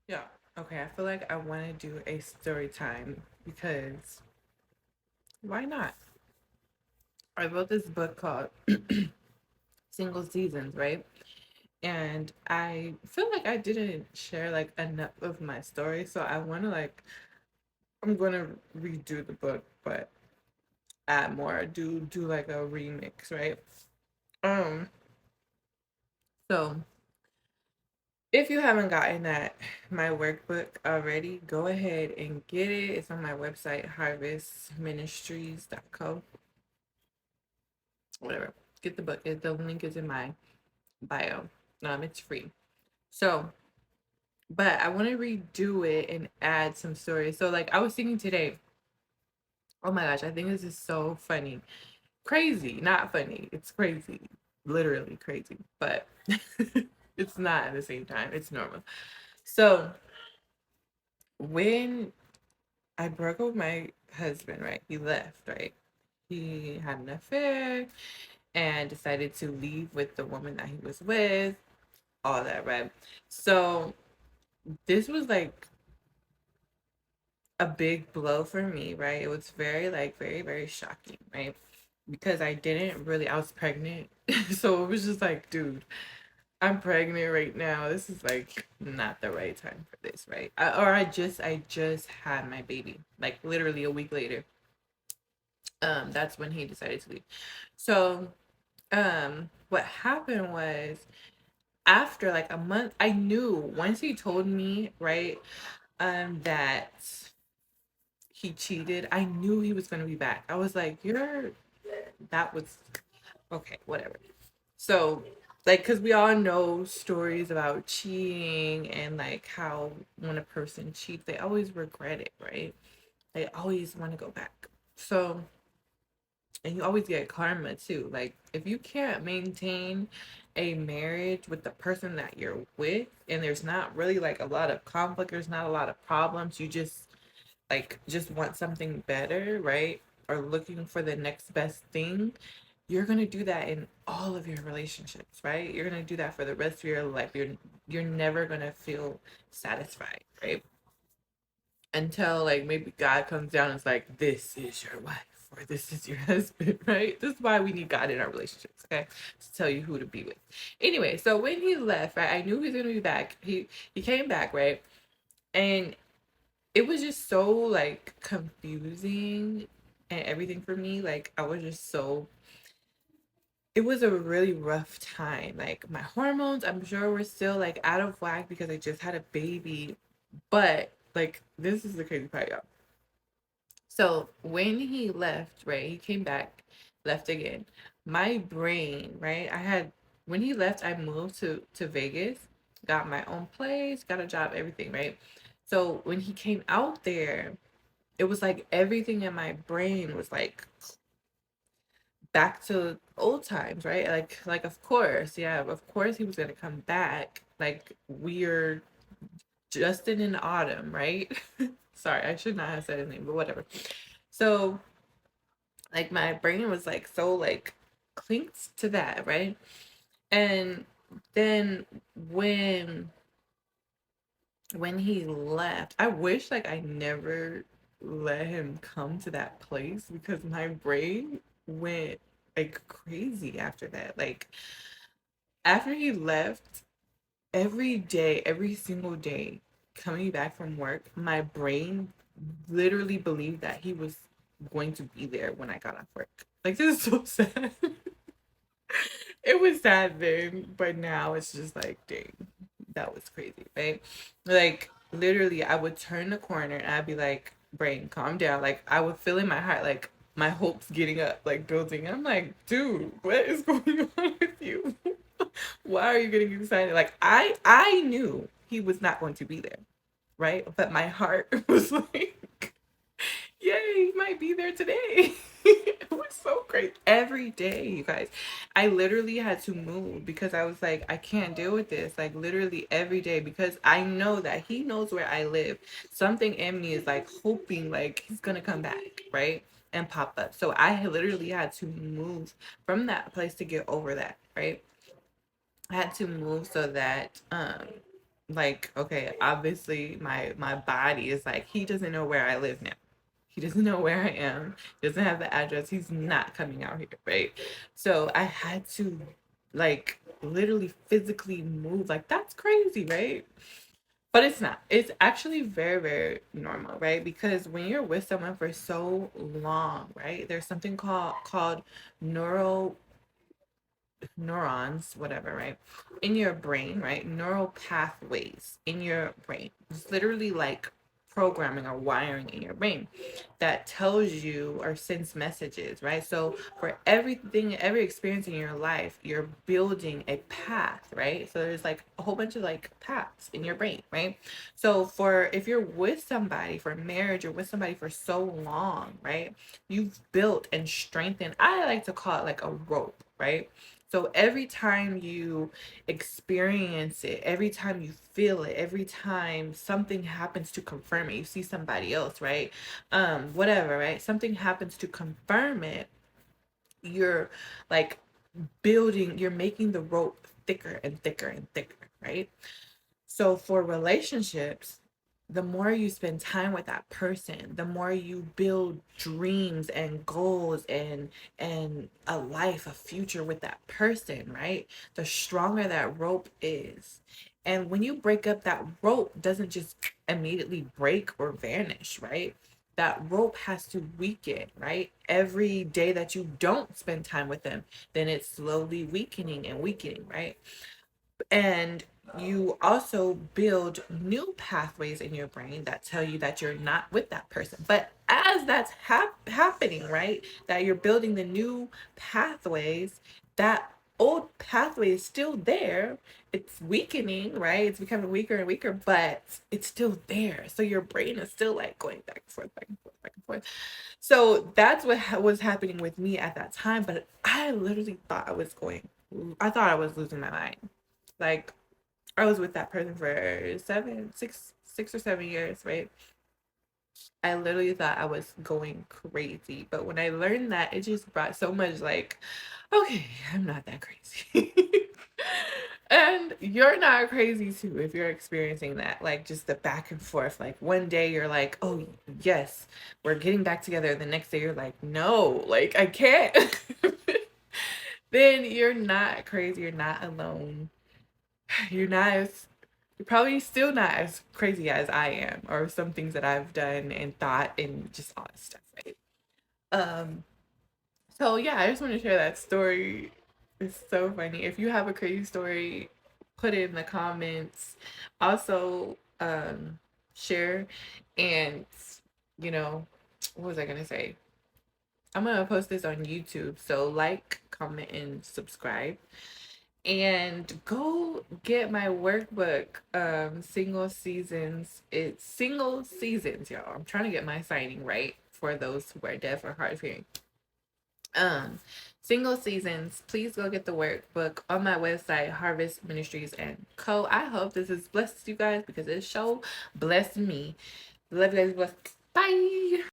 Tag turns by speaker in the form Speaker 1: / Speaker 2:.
Speaker 1: Yeah. Okay, I feel like I want to do a story time because why not? I wrote this book called Single Seasons, right? And I feel like I didn't share like enough of my story, so I want to like I'm going to redo the book, but add more, do like a remix, right? Um so if you haven't gotten that my workbook already, go ahead and get it. It's on my website, harvestministries.co. Whatever. Get the book. The link is in my bio. It's free. So, but I want to redo it and add some stories. So, like I was thinking today, oh my gosh, I think this is so funny, crazy, not funny. It's crazy, literally crazy, but it's not at the same time. It's normal. So when I broke up with my husband, right? He left, right? He had an affair and decided to leave with the woman that he was with, all that, right? So this was like a big blow for me, right? It was very, like, very, very shocking, right? Because I didn't really, I was pregnant. So it was just like, dude, I'm pregnant right now. This is like not the right time for this, right? I just had my baby, like literally a week later. That's when he decided to leave. So, what happened was after like a month, I knew once he told me, right, that he cheated, I knew he was gonna be back. I was like, that was okay, whatever. So, like, because we all know stories about cheating and like how when a person cheats, they always regret it, right? They always want to go back. So, and you always get karma too. Like, if you can't maintain a marriage with the person that you're with, and there's not really like a lot of conflict, there's not a lot of problems, you just want something better, right? Or looking for the next best thing, you're gonna do that in all of your relationships, right? You're gonna do that for the rest of your life. You're never gonna feel satisfied, right? Until like maybe God comes down and is like, this is your wife or this is your husband, right? This is why we need God in our relationships, okay? To tell you who to be with. Anyway, so when he left, right, I knew he was gonna be back. He came back, right? And it was just so like confusing and everything for me. Like I was just so it was a really rough time. Like my hormones, I'm sure were still like out of whack because I just had a baby. But like this is the crazy part, y'all. So when he left, right, he came back, left again. My brain, right, I had when he left, I moved to Vegas, got my own place, got a job, everything, right. So when he came out there, it was like everything in my brain was like back to old times, right? Like of course, yeah, of course he was gonna come back. Like we're Justin in autumn, right? Sorry, I should not have said his name, but whatever. So like my brain was like so like clinked to that, right? And then when when he left, I wish like I never let him come to that place because my brain went like crazy after that. Like after he left, every day, every single day, coming back from work, my brain literally believed that he was going to be there when I got off work. Like this is so sad. It was sad then, but now it's just like, dang, that was crazy, right? Like literally, I would turn the corner and I'd be like, brain, calm down. Like I would feel in my heart, like my hopes getting up, like building. And I'm like, dude, what is going on with you? Why are you getting excited? Like I knew he was not going to be there, right? But my heart was like, yay, he might be there today. It was so great. Every day, you guys. I literally had to move because I was like, I can't deal with this. Like literally every day because I know that he knows where I live. Something in me is like hoping like he's gonna come back, right? And pop up. So I literally had to move from that place to get over that, right? I had to move so that Like, okay, obviously my body is like, he doesn't know where I live now. He doesn't know where I am. Doesn't have the address. He's not coming out here, right? So I had to like literally physically move. Like, that's crazy, right? But it's not. It's actually very, very normal, right? Because when you're with someone for so long, right, there's something called neural neurons, whatever, right, in your brain, right? Neural pathways in your brain. It's literally like programming or wiring in your brain that tells you or sends messages, right? So for everything, every experience in your life, you're building a path, right? So there's like a whole bunch of like paths in your brain, right? So for if you're with somebody for marriage or with somebody for so long, right? You've built and strengthened, I like to call it like a rope, right? So every time you experience it, every time you feel it, every time something happens to confirm it, you see somebody else, right? Whatever, right? Something happens to confirm it, you're like building, you're making the rope thicker and thicker and thicker, right? So for relationships, the more you spend time with that person, the more you build dreams and goals and a life, a future with that person, right? The stronger that rope is. And when you break up, that rope doesn't just immediately break or vanish, right? That rope has to weaken, right? Every day that you don't spend time with them, then it's slowly weakening and weakening, right? And you also build new pathways in your brain that tell you that you're not with that person. But as that's happening, right, that you're building the new pathways, that old pathway is still there. It's weakening, right? It's becoming weaker and weaker, but it's still there. So your brain is still like going back and forth, back and forth, back and forth. So that's what was happening with me at that time. But I literally thought I thought I was losing my mind. Like, I was with that person for 6 or 7 years, right? I literally thought I was going crazy. But when I learned that, it just brought so much like, okay, I'm not that crazy. And you're not crazy too if you're experiencing that. Like just the back and forth. Like one day you're like, oh yes, we're getting back together. The next day you're like, no, like I can't. Then you're not crazy. You're not alone. You're not as you're probably still not as crazy as I am, or some things that I've done and thought and just all that stuff, right? Um, so yeah, I just want to share that story. It's so funny. If you have a crazy story, put it in the comments. Also, share and you know, what was I gonna say? I'm gonna post this on YouTube, so like, comment, and subscribe. And go get my workbook, Single Seasons. It's Single Seasons, y'all. I'm trying to get my signing right for those who are deaf or hard of hearing. Um, Single Seasons. Please go get the workbook on my website, Harvest Ministries and Co. I hope this has blessed you guys because it show blessed me. Love you guys. Bye.